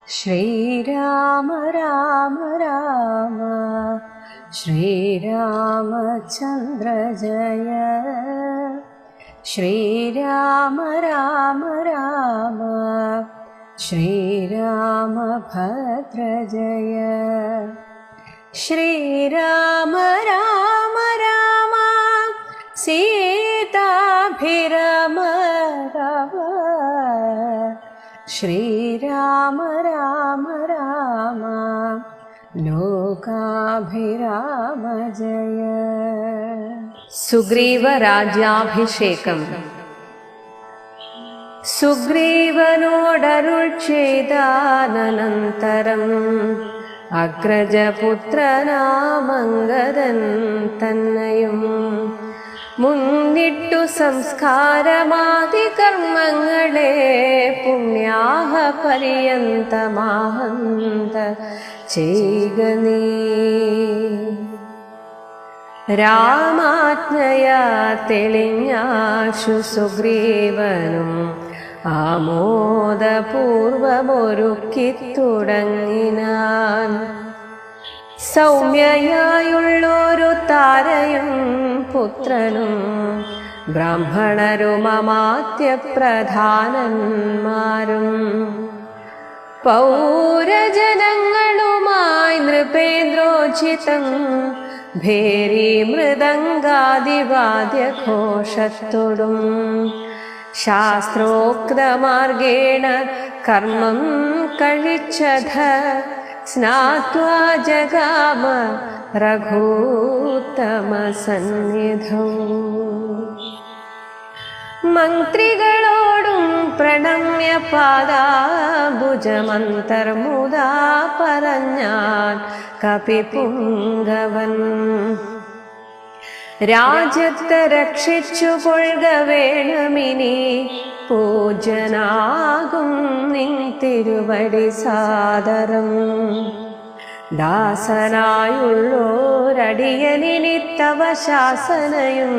ശ്രീരാമ രാമ രാമ ശ്രീരാമചന്ദ്ര ജയ. ശ്രീരാമ രാമ രാമ ശ്രീരാമഭദ്ര ജയ. ശ്രീരാമ രാമ രാമ സീതാഭിരമ രമ. ശ്രീരാമ രാമ രാമ ലോകാഭിരാമ ജയ. സുഗ്രീവ രാജ്യാഭിഷേകം. സുഗ്രീവനോടരുൾ ചെയ്താനന്തരം അഗ്രജപുത്രനാമംഗദൻ തന്നെയും മുന്നിട്ടു സംസ്കാരമാദി കർമ്മങ്ങളെ പുണ്യാഹ പര്യന്തമാഹന്ത ചെയ്ക നീ. രാമാജ്ഞയാ തെളിഞ്ഞാശു സുഗ്രീവനും ആമോദപൂർവമൊരുക്കിത്തുടങ്ങിനാൻ. സൗമ്യയായുള്ളൊരു താരയും പുത്രനും ബ്രാഹ്മണരുമമാത്യപ്രധാനന്മാരും പൗരജനങ്ങളുമായി നൃപേന്ദ്രോചിതം ഭേരി മൃദംഗാദിവാദ്യഘോഷത്തോടും ശാസ്ത്രോക്തമാർഗേണ കർമ്മം കഴിച്ചധ സ്നാത്വാ ജഗാമ രഘൂത്തമ സന്നിധൗ. മന്ത്രികളോടും പ്രണമ്യ പാദാംബുജമന്തർമുദാ പറഞ്ഞാൻ കപിപുങ്കവൻ. രാജ്യത്തെ രക്ഷിച്ചു കൊള്ളുക വേണമിനി പൂജനാകും നിൻ തിരുവടി സാദരം. ദാസനായുള്ളോരടിയനിനി തവ ശാസനയും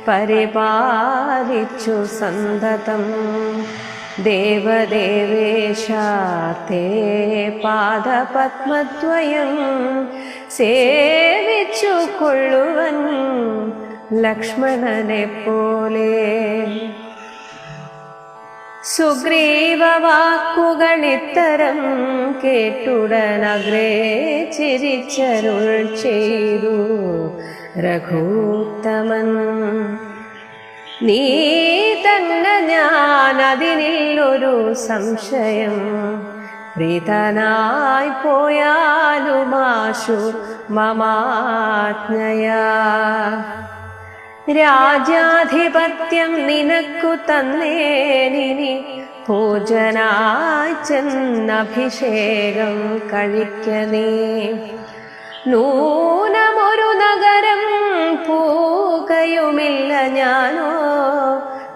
പരിപാലിച്ചു സന്തതം. ദേവദേവേശ തേ പാദപത്മദ്വയം സേവിച്ചു കൊള്ളുവൻ ലക്ഷ്മണനെ പോലെ. സുഗ്രീവ വാക്കുകളിത്തരം കേട്ടുടനഗ്രേ ചിരിച്ചരുൾ ചെയ്തു രഘൂത്തമൻ. നീ തന്നെ ഞാൻ അതിനില്ലൊരു സംശയം. പ്രീതനായി പോയാലുമാശു മമാജ്ഞയാ. രാജ്യാധിപത്യം നിനക്കു തന്നേനിനി പൂജനായി ചെന്നഭിഷേകം കഴിക്കനേ. നൂനമൊരു നഗരം പൂകയുമില്ല ഞാനോ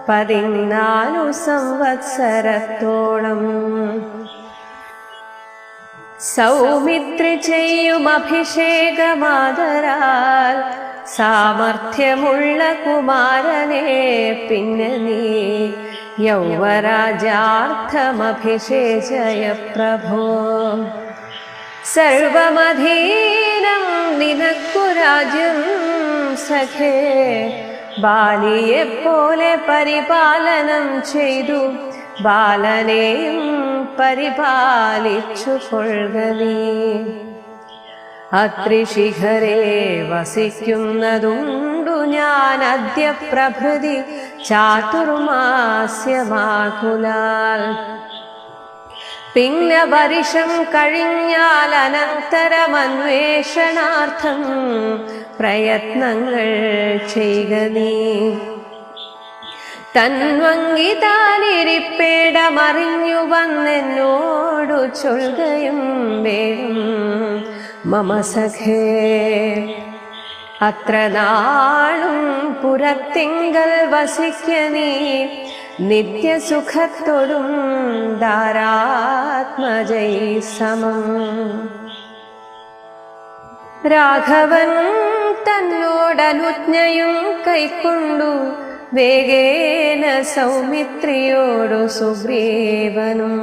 14 സംവത്സരത്തോളം. സൗമിത്രി ചെയ്യും അഭിഷേകമാദരാൽ സാമർഥ്യമുള്ള കുമാരനെ പിന്നെ നീ യൗവരാജാർത്ഥമഭിഷേചയ പ്രഭോ. സർവമധീനം നിനക്കു രാജ്യം സഖേ. ബാലിയെപ്പോലെ പരിപാലനം ചെയ്തു ബാലനെയും പരിപാലിച്ചു കൊള്ളുക നീ. അത്രിശിഖരേ വസിക്കുന്നതുണ്ടു ഞാൻ അദ്യ പ്രഭൃതി ചാതുർമാസ്യമാകുലാൽ. പിന്നെ വർഷം കഴിഞ്ഞാൽ അനന്തരമന്വേഷണാർത്ഥം പ്രയത്നങ്ങൾ ചെയ്യുക നീ. തൻവങ്കി താനിരിപ്പേടമറിഞ്ഞു വന്നെന്നോടു ചൊൽകയും വേണം മമ സഖേ. അത്ര നാളും പുരത്തിങ്കൽ വസിക്ക നീ നിത്യസുഖത്തോടും ധാരാത്മജൈ സമം. രാഘവൻ തന്നോടനുജ്ഞയും കൈക്കൊണ്ടു വേഗേന സൗമിത്രിയോടു സുഗ്രീവനും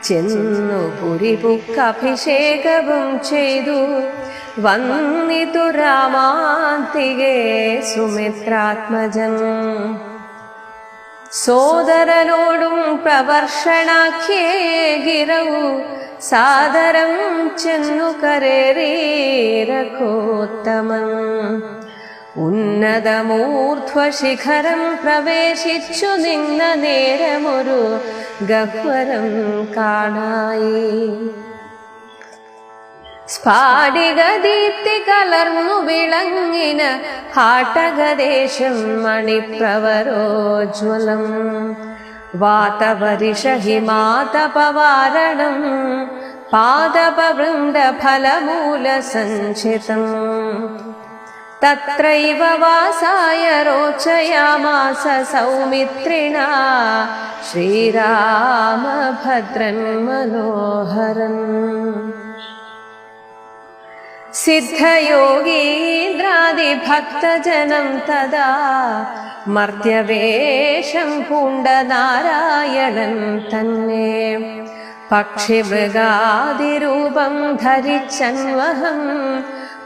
ചെന്നു പുരിപുക്കഭിഷേകവും ചെയ്തു വന്നിതു രാമാന്തികേ സുമിത്രാത്മജൻ. സോദരനോടും പ്രവർഷണാഖ്യേ ഗിരൗ സാദരം ചെന്നു കരേറി രഘോത്തമൻ. ഉന്നതമൂർധ്വശിഖരം പ്രവേശിച്ചു നിന്ന നേരമൊരു ഗഹ്വരം കാണായി. സ്ഫാടികദീപ്തി കലർന്നു വിളങ്ങിന ഹാട്ടകദേശം മണിപ്രവരോജ്വലം. വാതപരിഷഹിമാതപവാരണം പാദപവൃന്ദഫലമൂലസഞ്ചിതം. തത്രൈവ വാസായ रोचयामास സൗമിത്രിണാ ശ്രീരാമഭദ്രൻ മനോഹരൻ. സിദ്ധയോഗീന്ദ്രാദിഭക്തജനം തദാ മർത്യവേഷം പൂണ്ട നാരായണൻ തന്നെ. പക്ഷിമൃഗാദിരൂപം ധരിച്ചന്വഹം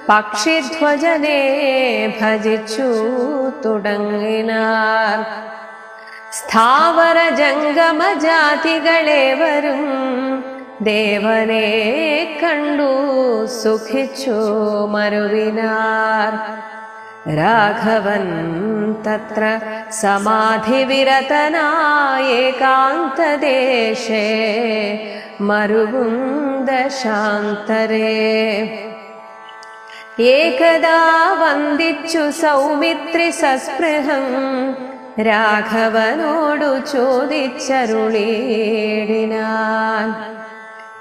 പക്ഷിധ്വജനെ ഭജിച്ചു തുടങ്ങിനാർ. സ്ഥാവര ജംഗമ ജാതികളേവരും ദേവനെ കണ്ടു സുഖിച്ചു മരുവിനാർ. രാഘവൻ തത്ര സമാധിവിരതനായ ഏകാന്തദേശേ മരുകുന്ദശാന്തരേ. ഏകദാ വന്ദിച്ചു സൗമിത്രി സസ്പൃഹം രാഘവനോടു ചോദിച്ചരുളീടിനാൻ.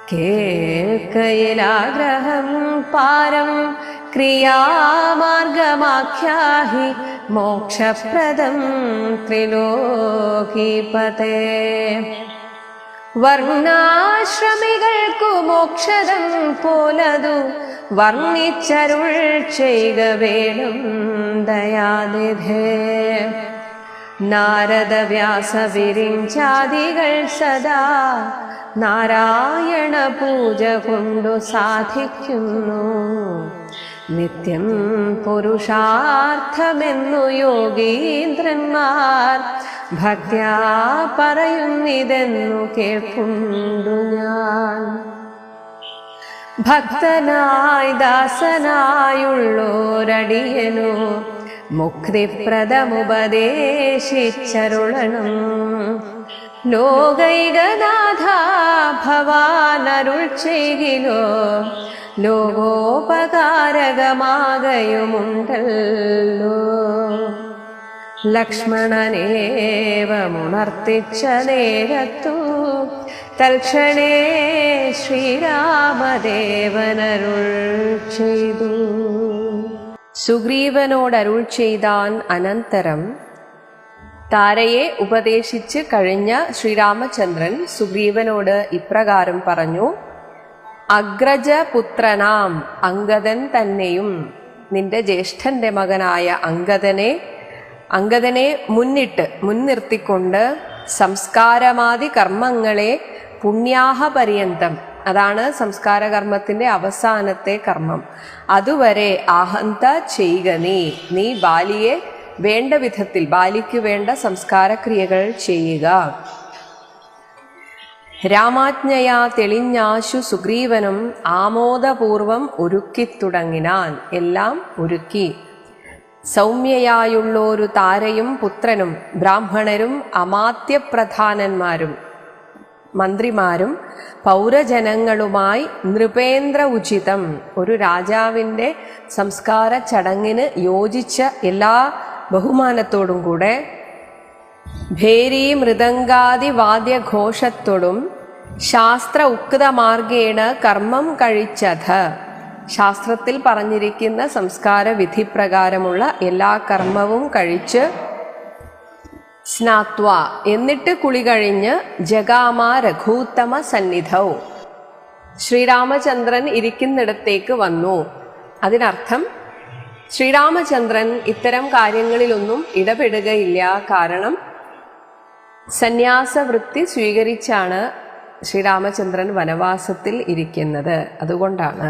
കേൾക്കയിലാഗ്രഹം പാരം ക്രിയാമാർഗമാഖ്യാഹി മോക്ഷപ്രദം ത്രിലോകീപതേ. വർണ്ണാശ്രമികൾക്കു മോക്ഷദം പോലതു വർണ്ണിച്ചരുൾ ചെയ്ക വേണം ദയാനിധേ. നാരദ വ്യാസ വിരിഞ്ചാദികൾ സദാ നാരായണ പൂജ കൊണ്ടു സാധിക്കുന്നു. നിത്യം പുരുഷാർത്ഥമെന്നു യോഗീന്ദ്രന്മാർ ഭക്ത്യാ പറയുന്നിതെന്നു കേൾക്കുന്നു ഞാൻ. ഭക്തനായി ദാസനായുള്ളോരടിയനു മുക്തിപ്രദമുപദേശിച്ചരുളണം. ലോകൈകനാഥ ഭവാനരുൾ ചെയ്കിലോ ലോകോപകാരകമാകയുമുണ്ടല്ലോ. ലക്ഷ്മണനേവമുണർത്തിച്ച നേരത്തു തൽക്ഷണേ ശ്രീരാമദേവനരുൾ ചെയ്തു. സുഗ്രീവനോടരുൾ ചെയ്താൻ അനന്തരം താരയെ ഉപദേശിച്ച് കഴിഞ്ഞ ശ്രീരാമചന്ദ്രൻ സുഗ്രീവനോട് ഇപ്രകാരം പറഞ്ഞു. അഗ്രജപുത്രനാം അംഗദൻ തന്നെയും നിന്റെ ജ്യേഷ്ഠന്റെ മകനായ അംഗദനെ മുൻനിർത്തിക്കൊണ്ട് സംസ്കാരമാദി കർമ്മങ്ങളെ പുണ്യാഹ പര്യന്തം, അതാണ് സംസ്കാര കർമ്മത്തിന്റെ അവസാനത്തെ കർമ്മം, അതുവരെ ആഹന്ത ചെയ്യുക. നീ ബാലിയെ വേണ്ട വിധത്തിൽ ബാലിക്ക് വേണ്ട സംസ്കാരക്രിയകൾ ചെയ്യുക. രാമാജ്ഞയാ തെളിഞ്ഞാശു സുഗ്രീവനും ആമോദപൂർവം ഒരുക്കിത്തുടങ്ങിനാൻ. എല്ലാം ഒരുക്കി. സൗമ്യയായുള്ളൊരു താരയും പുത്രനും ബ്രാഹ്മണരും അമാത്യപ്രധാനന്മാരും മന്ത്രിമാരും പൗരജനങ്ങളുമായി നൃപേന്ദ്ര ഉചിതം, ഒരു രാജാവിൻ്റെ സംസ്കാര ചടങ്ങിന് യോജിച്ച എല്ലാ ബഹുമാനത്തോടും കൂടെ ഭേരി മൃദംഗാദി വാദ്യഘോഷത്തോടും ശാസ്ത്ര ഉക്തമാർഗേണ കർമ്മം കഴിച്ചത്, ശാസ്ത്രത്തിൽ പറഞ്ഞിരിക്കുന്ന സംസ്കാര വിധിപ്രകാരമുള്ള എല്ലാ കർമ്മവും കഴിച്ച് സ്നാത്വ എന്നിട്ട് കുളി കഴിഞ്ഞ് ജഗാമ രഘൂത്തമ സന്നിധൗ ശ്രീരാമചന്ദ്രൻ ഇരിക്കുന്നിടത്തേക്ക് വന്നു. അതിനർത്ഥം ശ്രീരാമചന്ദ്രൻ ഇത്തരം കാര്യങ്ങളിലൊന്നും ഇടപെടുകയില്ല. കാരണം സന്യാസവൃത്തി സ്വീകരിച്ചാണ് ശ്രീരാമചന്ദ്രൻ വനവാസത്തിൽ ഇരിക്കുന്നത്. അതുകൊണ്ടാണ്.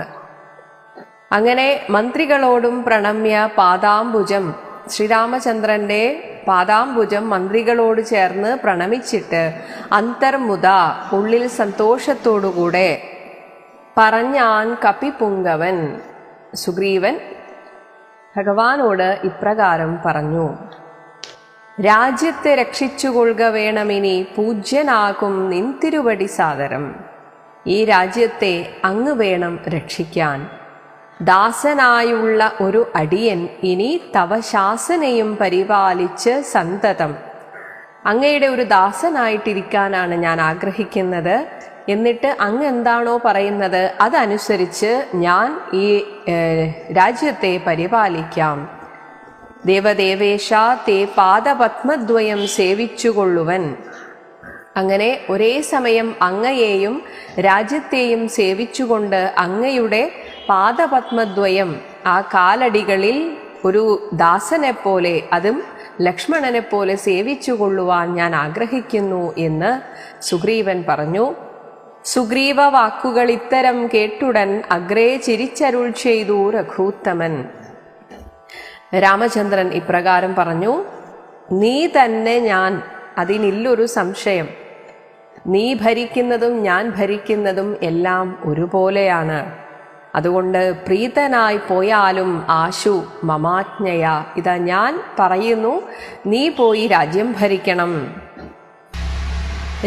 അങ്ങനെ മന്ത്രികളോടും പ്രണമ്യ പാദാംബുജം, ശ്രീരാമചന്ദ്രന്റെ പാദാംബുജം മന്ത്രികളോട് ചേർന്ന് പ്രണമിച്ചിട്ട് അന്തർമുദ, ഉള്ളിൽ സന്തോഷത്തോടുകൂടെ പറഞ്ഞാൻ കപിപുങ്കവൻ, സുഗ്രീവൻ ഭഗവാനോട് ഇപ്രകാരം പറഞ്ഞു: രാജ്യത്തെ രക്ഷിച്ചുകൊള്ളുക വേണമിനി, പൂജ്യനാകും നിൻ തിരുവടി സാദരം. ഈ രാജ്യത്തെ അങ്ങ് വേണം രക്ഷിക്കാൻ. ദാസനായുള്ള ഒരു അടിയൻ ഇനി തവ ശാസനയും പരിപാലിച്ച് സന്തതം, അങ്ങയുടെ ഒരു ദാസനായിട്ടിരിക്കാനാണ് ഞാൻ ആഗ്രഹിക്കുന്നത്. എന്നിട്ട് അങ്ങ് എന്താണോ പറയുന്നത് അതനുസരിച്ച് ഞാൻ ഈ രാജ്യത്തെ പരിപാലിക്കാം. ദേവദേവേശ തേ പാദപത്മദ്വയം സേവിച്ചുകൊള്ളുവൻ. അങ്ങനെ ഒരേ സമയം അങ്ങയെയും രാജ്യത്തെയും സേവിച്ചുകൊണ്ട് അങ്ങയുടെ പാദപത്മദ്വയം, ആ കാലടികളിൽ ഒരു ദാസനെപ്പോലെ, അതും ലക്ഷ്മണനെപ്പോലെ സേവിച്ചുകൊള്ളുവാൻ ഞാൻ ആഗ്രഹിക്കുന്നു എന്ന് സുഗ്രീവൻ പറഞ്ഞു. സുഗ്രീവ വാക്കുകൾ ഇത്തരം കേട്ടുടൻ അഗ്രേ ചിരിച്ചരുൾ ചെയ്തു രഘൂത്തമൻ. രാമചന്ദ്രൻ ഇപ്രകാരം പറഞ്ഞു: നീ തന്നെ ഞാൻ, അതിനില്ലൊരു സംശയം. നീ ഭരിക്കുന്നതും ഞാൻ ഭരിക്കുന്നതും എല്ലാം ഒരുപോലെയാണ്. അതുകൊണ്ട് പ്രീതനായി പോയാലും ആശു മമാജ്ഞയ, ഇതാ ഞാൻ പറയുന്നു, നീ പോയി രാജ്യം ഭരിക്കണം.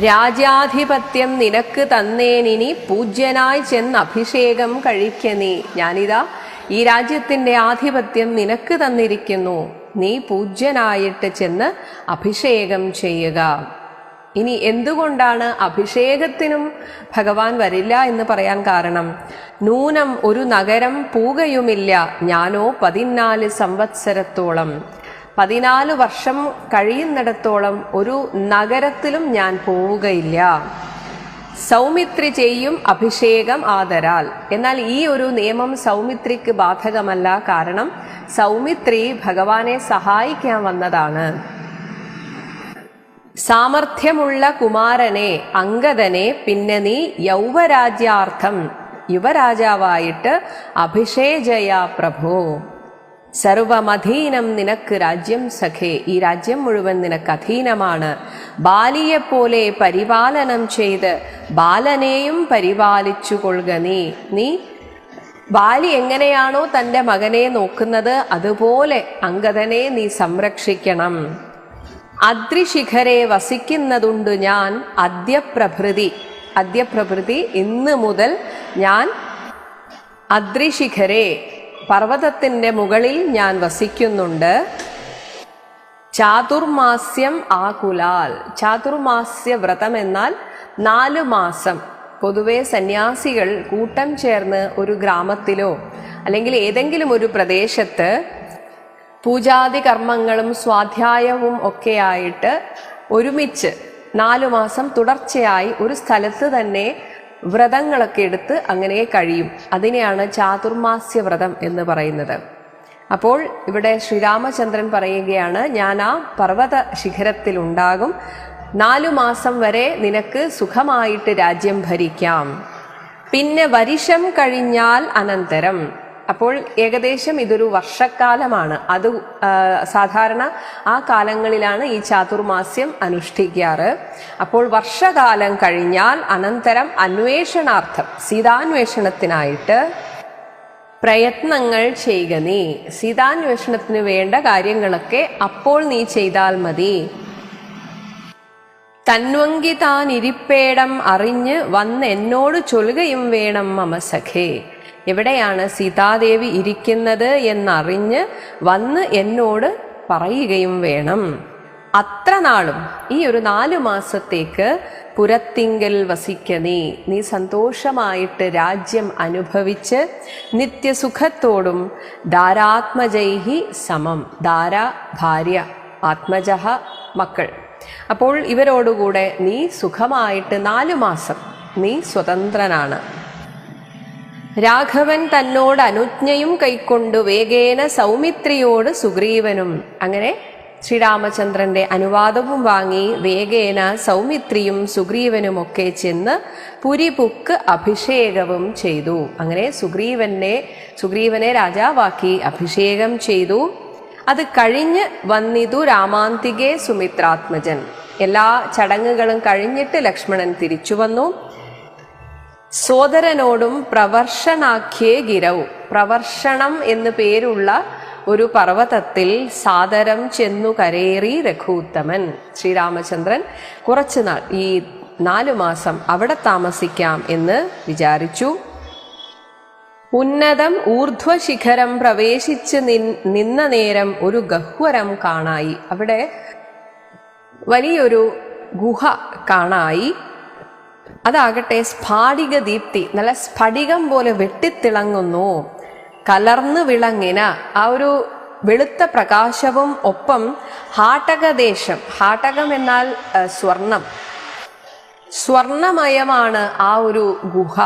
രാജ്യാധിപത്യം നിനക്ക് തന്നേനിനി, പൂജ്യനായി ചെന്ന് അഭിഷേകം കഴിക്ക നീ. ഞാനിതാ ഈ രാജ്യത്തിൻ്റെ ആധിപത്യം നിനക്ക് തന്നിരിക്കുന്നു, നീ പൂജ്യനായിട്ട് ചെന്ന് അഭിഷേകം ചെയ്യുക. ഇനി എന്തുകൊണ്ടാണ് അഭിഷേകത്തിനും ഭഗവാൻ വരില്ല എന്ന് പറയാൻ കാരണം? നൂനം ഒരു നഗരം പൂകയുമില്ല, ഞാനോ 14 സംവത്സരത്തോളം, 14 വർഷം കഴിയുന്നിടത്തോളം ഒരു നഗരത്തിലും ഞാൻ പോവുകയില്ല. സൗമിത്രി ചെയ്യും അഭിഷേകം ആദരാൽ. എന്നാൽ ഈ ഒരു നിയമം സൗമിത്രിക്ക് ബാധകമല്ല. കാരണം സൗമിത്രി ഭഗവാനെ സഹായിക്കാൻ വന്നതാണ്. സാമർഥ്യമുള്ള കുമാരനെ അംഗദനെ പിന്നെ നീ യൗവരാജ്യാർത്ഥം, യുവരാജാവായിട്ട് അഭിഷേചയ പ്രഭോ. സർവമധീനം നിനക്ക് രാജ്യം സഖേ, ഈ രാജ്യം മുഴുവൻ നിനക്ക് അധീനമാണ്. ബാലിയെപ്പോലെ പരിപാലനം ചെയ്ത് ബാലനെയും പരിപാലിച്ചു കൊള്ളുക നീ. നീ ബാലി എങ്ങനെയാണോ തൻ്റെ മകനെ നോക്കുന്നത് അതുപോലെ അംഗദനെ നീ സംരക്ഷിക്കണം. അദ്രിശിഖരെ വസിക്കുന്നതുണ്ട് ഞാൻ അദ്യപ്രഭൃതി. അദ്യപ്രഭൃതി ഇന്ന് മുതൽ ഞാൻ അദ്രിശിഖരെ, പർവ്വതത്തിൻ്റെ മുകളിൽ ഞാൻ വസിക്കുന്നുണ്ട്. ചാതുർമാസ്യം ആകുലാൽ. ചാതുർമാസ്യ വ്രതം എന്നാൽ 4 മാസം. പൊതുവെ സന്യാസികൾ കൂട്ടം ചേർന്ന് ഒരു ഗ്രാമത്തിലോ അല്ലെങ്കിൽ ഏതെങ്കിലും ഒരു പ്രദേശത്ത് പൂജാതി കർമ്മങ്ങളും സ്വാധ്യായവും ഒക്കെയായിട്ട് ഒരുമിച്ച് 4 മാസം തുടർച്ചയായി ഒരു സ്ഥലത്ത് തന്നെ വ്രതങ്ങളൊക്കെ എടുത്ത് അങ്ങനെ കഴിയും. അതിനെയാണ് ചാതുർമാസ്യ വ്രതം എന്ന് പറയുന്നത്. അപ്പോൾ ഇവിടെ ശ്രീരാമചന്ദ്രൻ പറയുകയാണ്, ഞാൻ ആ പർവ്വത ശിഖരത്തിലുണ്ടാകും, 4 മാസം വരെ നിനക്ക് സുഖമായിട്ട് രാജ്യം ഭരിക്കാം. പിന്നെ വർഷം കഴിഞ്ഞാൽ അനന്തരം, അപ്പോൾ ഏകദേശം ഇതൊരു വർഷക്കാലമാണ്. അത് സാധാരണ ആ കാലങ്ങളിലാണ് ഈ ചാതുർമാസ്യം അനുഷ്ഠിക്കാറ്. അപ്പോൾ വർഷകാലം കഴിഞ്ഞാൽ അനന്തരം അന്വേഷണാർത്ഥം, സീതാന്വേഷണത്തിനായിട്ട് പ്രയത്നങ്ങൾ ചെയ്യുക നീ. സീതാന്വേഷണത്തിന് വേണ്ട കാര്യങ്ങളൊക്കെ അപ്പോൾ നീ ചെയ്താൽ മതി. തന്വങ്കി താൻ ഇരിപ്പേടം അറിഞ്ഞ് വന്ന് എന്നോട് ചൊല്ലുകയും വേണം മമ സഖേ. എവിടെയാണ് സീതാദേവി ഇരിക്കുന്നത് എന്നറിഞ്ഞ് വന്ന് എന്നോട് പറയുകയും വേണം. അത്ര നാളും, ഈ ഒരു 4 മാസത്തേക്ക് പുരത്തിങ്കൽ വസിക്ക നീ. നീ സന്തോഷമായിട്ട് രാജ്യം അനുഭവിച്ച് നിത്യസുഖത്തോടും ധാരാത്മജൈഹി സമം. ധാര ഭാര്യ, ആത്മജഹ മക്കൾ. അപ്പോൾ ഇവരോടുകൂടെ നീ സുഖമായിട്ട് 4 മാസം നീ സ്വതന്ത്രനാണ്. രാഘവൻ തന്നോട് അനുജ്ഞയും കൈക്കൊണ്ടു വേഗേന സൗമിത്രിയോട് സുഗ്രീവനും. അങ്ങനെ ശ്രീരാമചന്ദ്രന്റെ അനുവാദവും വാങ്ങി വേഗേന സൗമിത്രിയും സുഗ്രീവനുമൊക്കെ ചെന്ന് പുരിപുക്ക് അഭിഷേകവും ചെയ്തു. അങ്ങനെ സുഗ്രീവനെ രാജാവാക്കി അഭിഷേകം ചെയ്തു. അത് കഴിഞ്ഞ് വന്നിതു രാമാന്തികേ സുമിത്രാത്മജൻ. എല്ലാ ചടങ്ങുകളും കഴിഞ്ഞിട്ട് ലക്ഷ്മണൻ തിരിച്ചു വന്നു. സോദരനോടും പ്രവർഷണാഖ്യേ ഗിരൗ, പ്രവർഷണം എന്നു പേരുള്ള ഒരു പർവ്വതത്തിൽ സാദരം ചെന്നു കരേറി രഘൂത്തമൻ. ശ്രീരാമചന്ദ്രൻ കുറച്ചുനാൾ ഈ 4 മാസം അവിടെ താമസിക്കാം എന്ന് വിചാരിച്ചു. ഉന്നതം ഊർധ്വശിഖരം പ്രവേശിച്ച് നിന്ന നേരം ഒരു ഗഹ്വരം കാണായി. അവിടെ വലിയൊരു ഗുഹ കാണായി. അതാകട്ടെ സ്ഫാടിക ദീപ്തി, നല്ല സ്ഫടികം പോലെ വെട്ടിത്തിളങ്ങുന്നു. കലർന്നു വിളങ്ങിന ആ ഒരു വെളുത്ത പ്രകാശവും ഒപ്പം ഹാട്ടകദേശം, ഹാട്ടകം എന്നാൽ സ്വർണമയമാണ് ആ ഒരു ഗുഹ.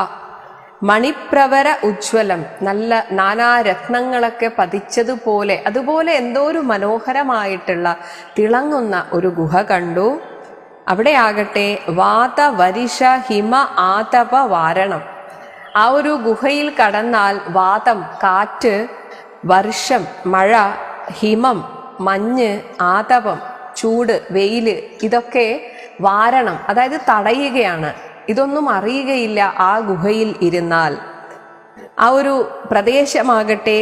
മണിപ്രവര ഉജ്ജ്വലം, നല്ല നാനാരത്നങ്ങളൊക്കെ പതിച്ചതുപോലെ, അതുപോലെ എന്തോ ഒരു മനോഹരമായിട്ടുള്ള തിളങ്ങുന്ന ഒരു ഗുഹ കണ്ടു. അവിടെ ആകട്ടെ വാതവരിഷ ഹിമ ആതപ വാരണം, ആ ഒരു ഗുഹയിൽ കടന്നാൽ വാതം കാറ്റ്, വർഷം മഴ, ഹിമം മഞ്ഞ്, ആതപം ചൂട് വെയില്, ഇതൊക്കെ വാരണം അതായത് തടയുകയാണ്. ഇതൊന്നും അറിയുകയില്ല ആ ഗുഹയിൽ ഇരുന്നാൽ. ആ ഒരു പ്രദേശമാകട്ടെ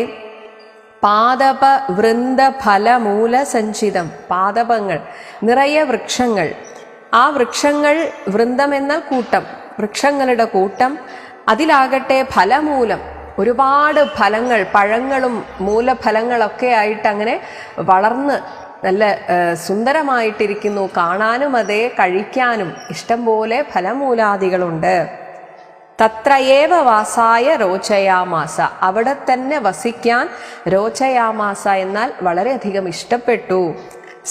പാദപ വൃന്ദ ഫലമൂല സഞ്ചിതം, പാദപങ്ങൾ നിറയെ വൃക്ഷങ്ങൾ. ആ വൃക്ഷങ്ങൾ, വൃന്ദം എന്നാൽ കൂട്ടം, വൃക്ഷങ്ങളുടെ കൂട്ടം. അതിലാകട്ടെ ഫലമൂലം, ഒരുപാട് ഫലങ്ങൾ, പഴങ്ങളും മൂലഫലങ്ങളൊക്കെ ആയിട്ട് അങ്ങനെ വളർന്ന് നല്ല സുന്ദരമായിട്ടിരിക്കുന്നു. കാണാനും അതെ, കഴിക്കാനും ഇഷ്ടം പോലെ ഫലമൂലാദികളുണ്ട്. തത്രയേവ വാസായ രോചയാമാസ, അവിടെ തന്നെ വസിക്കാൻ രോചയാമാസ എന്നാൽ വളരെയധികം ഇഷ്ടപ്പെട്ടു.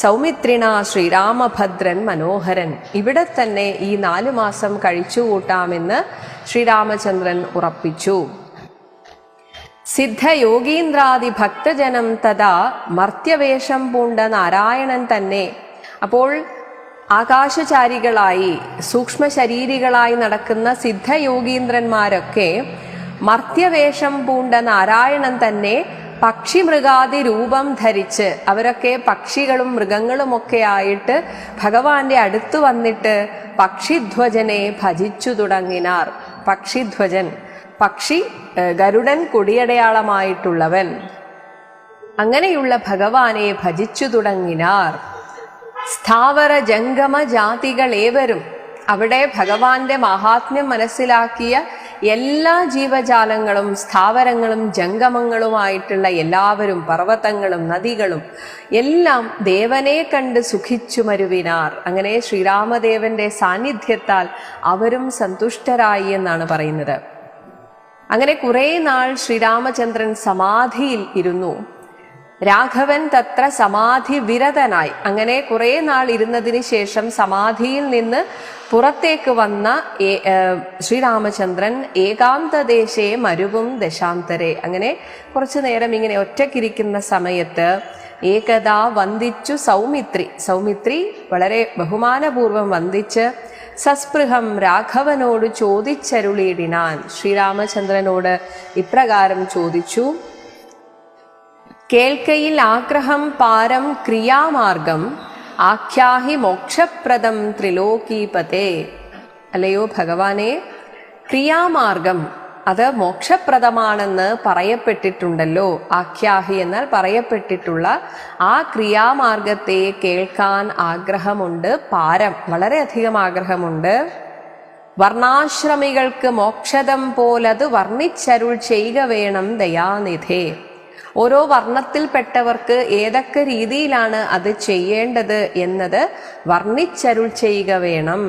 സൗമിത്രിണ ശ്രീരാമഭദ്രൻ മനോഹരൻ, ഇവിടെ തന്നെ ഈ 4 മാസം കഴിച്ചുകൂട്ടാമെന്ന് ശ്രീരാമചന്ദ്രൻ ഉറപ്പിച്ചു. സിദ്ധയോഗീന്ദ്രാദി ഭക്തജനം തഥാ മർത്യവേഷം പൂണ്ട നാരായണൻ തന്നെ. അപ്പോൾ ആകാശചാരികളായി സൂക്ഷ്മ ശരീരികളായി നടക്കുന്ന സിദ്ധയോഗീന്ദ്രന്മാരൊക്കെ മർത്യവേഷം പൂണ്ട നാരായണൻ തന്നെ പക്ഷിമൃഗാദി രൂപം ധരിച്ച്, അവരൊക്കെ പക്ഷികളും മൃഗങ്ങളുമൊക്കെ ആയിട്ട് ഭഗവാന്റെ അടുത്ത് വന്നിട്ട് പക്ഷിധ്വജനെ ഭജിച്ചു തുടങ്ങിനാർ. പക്ഷിധ്വജൻ, പക്ഷി ഗരുഡൻ കൊടിയടയാളമായിട്ടുള്ളവൻ, അങ്ങനെയുള്ള ഭഗവാനെ ഭജിച്ചു തുടങ്ങിനാർ. സ്ഥാവര ജംഗമ ജാതികൾ ഏവരും, അവിടെ ഭഗവാന്റെ മഹാത്മ്യം മനസ്സിലാക്കിയ എല്ലാ ജീവജാലങ്ങളും സ്ഥാവരങ്ങളും ജംഗമങ്ങളുമായിട്ടുള്ള എല്ലാവരും, പർവ്വതങ്ങളും നദികളും എല്ലാം ദേവനെ കണ്ട് സുഖിച്ചു മരുവിനാർ. അങ്ങനെ ശ്രീരാമദേവന്റെ സാന്നിധ്യത്താൽ അവരും സന്തുഷ്ടരായി എന്നാണ് പറയുന്നത്. അങ്ങനെ കുറെ നാൾ ശ്രീരാമചന്ദ്രൻ സമാധിയിൽ ഇരുന്നു. രാഘവൻ തത്ര സമാധി വിരതനായി. അങ്ങനെ കുറെ നാൾ ഇരുന്നതിന് ശേഷം സമാധിയിൽ നിന്ന് പുറത്തേക്ക് വന്ന ശ്രീരാമചന്ദ്രൻ ഏകാന്തദേശേ മരുവും ദശാന്തരെ, അങ്ങനെ കുറച്ചു നേരം ഇങ്ങനെ ഒറ്റയ്ക്കിരിക്കുന്ന സമയത്ത് ഏകദാ വന്ദിച്ചു സൗമിത്രി വളരെ ബഹുമാനപൂർവം വന്ദിച്ച് സസ്പൃഹം രാഘവനോട് ചോദിച്ചരുളിയിടിനാൻ. ശ്രീരാമചന്ദ്രനോട് ഇപ്രകാരം ചോദിച്ചു: കേൾക്കയിൽ ആഗ്രഹം പാരം ക്രിയാമാർഗം ആഖ്യാഹി മോക്ഷപ്രദം ത്രിലോകീപതേ. അല്ലയോ ഭഗവാനെ, ക്രിയാമാർഗം അത് മോക്ഷപ്രദമാണെന്ന് പറയപ്പെട്ടിട്ടുണ്ടല്ലോ. ആഖ്യാഹി എന്നാൽ പറയപ്പെട്ടിട്ടുള്ള ആ ക്രിയാമാർഗത്തെ കേൾക്കാൻ ആഗ്രഹമുണ്ട്. പാരം വളരെയധികം ആഗ്രഹമുണ്ട്. വർണ്ണാശ്രമികൾക്ക് മോക്ഷദം പോലത് വർണ്ണിച്ചരുൾ ചെയ്യുക വേണം ദയാനിധേ. ഓരോ വർണ്ണത്തിൽപ്പെട്ടവർക്ക് ഏതൊക്കെ രീതിയിലാണ് അത് ചെയ്യേണ്ടത് എന്നത് വർണ്ണിച്ചരുൾ ചെയ്യുക വേണം.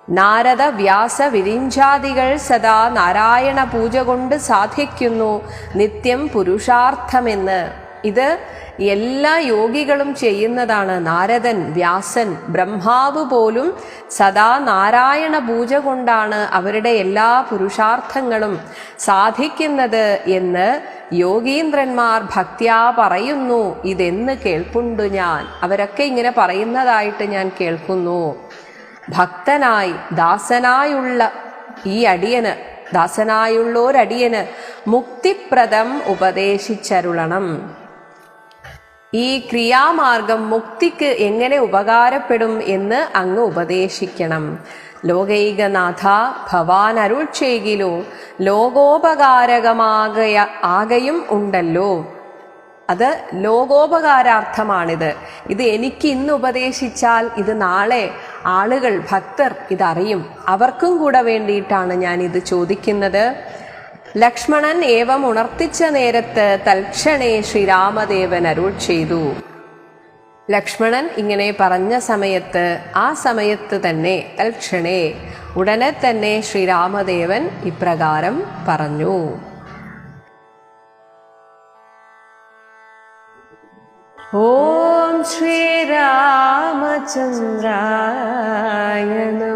നാരദ വ്യാസ വിരിഞ്ചാദികൾ സദാ നാരായണ പൂജ കൊണ്ട് സാധിക്കുന്നു നിത്യം പുരുഷാർത്ഥമെന്ന്. ഇത് എല്ലാ യോഗികളും ചെയ്യുന്നതാണ്. നാരദൻ, വ്യാസൻ, ബ്രഹ്മാവ് പോലും സദാ നാരായണ പൂജ കൊണ്ടാണ് അവരുടെ എല്ലാ പുരുഷാർത്ഥങ്ങളും സാധിക്കുന്നത് എന്ന് യോഗീന്ദ്രന്മാർ ഭക്ത്യാ പറയുന്നു. ഇതെന്ന് കേൾപ്പുണ്ടു ഞാൻ. അവരൊക്കെ ഇങ്ങനെ പറയുന്നതായിട്ട് ഞാൻ കേൾക്കുന്നു. ഭക്തനായി ദാസനായുള്ള ഈ അടിയന്, ദാസനായുള്ളോരടിയന് മുക്തിപ്രദം ഉപദേശിച്ചരുളണം. ഈ ക്രിയാമാർഗം മുക്തിക്ക് എങ്ങനെ ഉപകാരപ്പെടും എന്ന് അങ്ങ് ഉപദേശിക്കണം. ലോകൈകനാഥ, ഭവാൻ അരുൾ ചെയ്കിലോ ആകയും ഉണ്ടല്ലോ. അത് ലോകോപകാരാർത്ഥമാണിത്. ഇത് എനിക്ക് ഇന്ന് ഉപദേശിച്ചാൽ ഇത് നാളെ ആളുകൾ, ഭക്തർ ഇതറിയും. അവർക്കും കൂടെ വേണ്ടിയിട്ടാണ് ഞാൻ ഇത് ചോദിക്കുന്നത്. ലക്ഷ്മണൻ ഏവം ഉണർത്തിച്ച നേരത്ത് തൽക്ഷണേ ശ്രീരാമദേവൻ അരുൾ ചെയ്തു. ലക്ഷ്മണൻ ഇങ്ങനെ പറഞ്ഞ സമയത്ത്, ആ സമയത്ത് തന്നെ, തൽക്ഷണേ, ഉടനെ തന്നെ ശ്രീരാമദേവൻ ഇപ്രകാരം പറഞ്ഞു. ഓം ശ്രീരാമചന്ദ്രായ നമഃ.